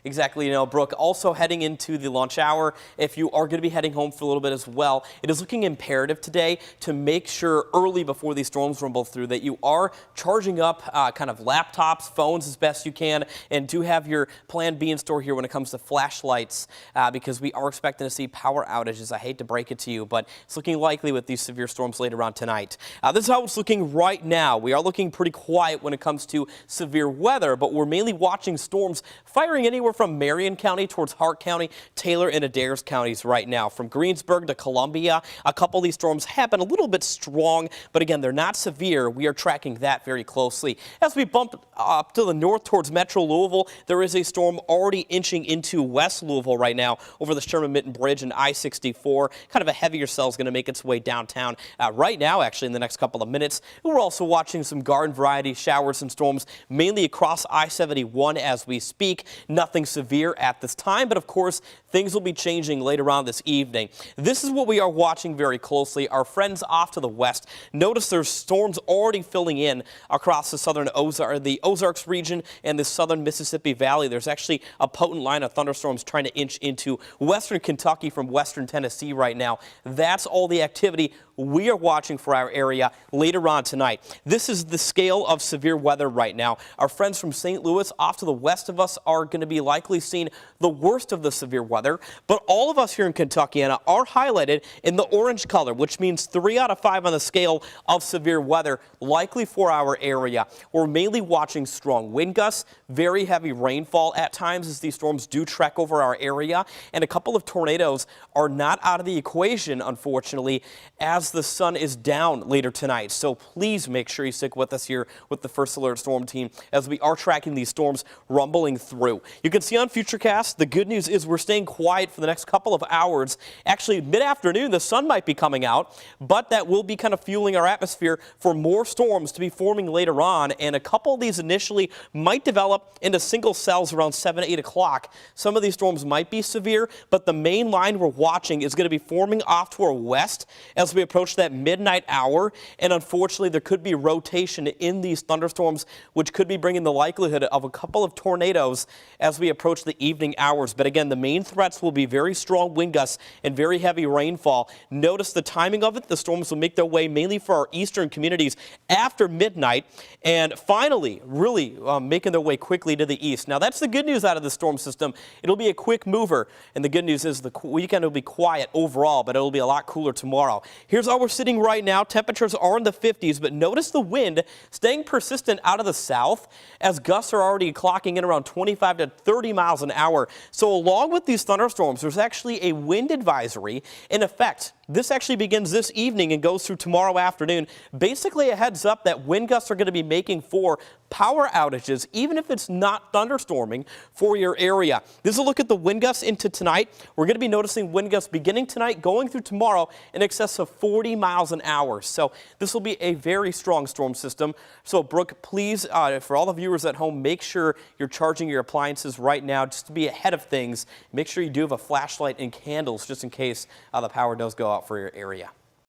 Exactly, Brooke, also heading into the lunch hour, if you are going to be heading home for a little bit as well, it is looking imperative today to make sure early before these storms rumble through that you are charging up kind of laptops, phones as best you can, and do have your plan B in store here when it comes to flashlights because we are expecting to see power outages. I hate to break it to you, but it's looking likely with these severe storms later on tonight. This is how it's looking right now. We are looking pretty quiet when it comes to severe weather, but we're mainly watching storms firing anywhere from Marion County towards Hart County, Taylor, and Adair counties right now. From Greensburg to Columbia, a couple of these storms have been a little bit strong, but again, they're not severe. We are tracking that very closely. As we bump up to the north towards Metro Louisville, there is a storm already inching into West Louisville right now over the Sherman-Minton Bridge and I-64. Kind of a heavier cell is going to make its way downtown right now, actually, in the next couple of minutes. We're also watching some garden variety showers and storms, mainly across I-71 as we speak. Nothing severe at this time, but of course, things will be changing later on this evening. This is what we are watching very closely. Our friends off to the west, notice there's storms already filling in across the southern Ozarks region and the southern Mississippi Valley. There's actually a potent line of thunderstorms trying to inch into western Kentucky from western Tennessee right now. That's all the activity we are watching for our area later on tonight. This is the scale of severe weather right now. Our friends from St. Louis off to the west of us are going to be likely seeing the worst of the severe weather, but all of us here in Kentucky are highlighted in the orange color, which means 3 out of 5 on the scale of severe weather likely for our area. We're mainly watching strong wind gusts, very heavy rainfall at times as these storms do trek over our area, and a couple of tornadoes are not out of the equation, unfortunately, as the sun is down later tonight. So please make sure you stick with us here with the First Alert Storm Team as we are tracking these storms rumbling through. You can see on Futurecast, the good news is we're staying quiet for the next couple of hours. Actually, mid-afternoon, the sun might be coming out, but that will be kind of fueling our atmosphere for more storms to be forming later on. And a couple of these initially might develop into single cells around 7, 8 o'clock. Some of these storms might be severe, but the main line we're watching is going to be forming off to our west as we approach that midnight hour. And unfortunately, there could be rotation in these thunderstorms, which could be bringing the likelihood of a couple of tornadoes as we approach the evening hours. But again, the main threats will be very strong wind gusts and very heavy rainfall. Notice the timing of it. The storms will make their way mainly for our eastern communities after midnight and finally really making their way quickly to the east. Now, that's the good news out of the storm system. It'll be a quick mover, and the good news is the weekend will be quiet overall, but it'll be a lot cooler tomorrow. Here's how we're sitting right now. Temperatures are in the 50s, but notice the wind staying persistent out of the south as gusts are already clocking in around 25 to 30 miles an hour. So along with these thunderstorms, there's actually a wind advisory in effect. This actually begins this evening and goes through tomorrow afternoon. Basically a heads up that wind gusts are going to be making for power outages, even if it's not thunderstorming for your area. This is a look at the wind gusts into tonight. We're going to be noticing wind gusts beginning tonight, going through tomorrow in excess of 40 miles an hour. So this will be a very strong storm system. So Brooke, please, for all the viewers at home, make sure you're charging your appliances right now just to be ahead of things. Make sure you do have a flashlight and candles just in case the power does go out for your area.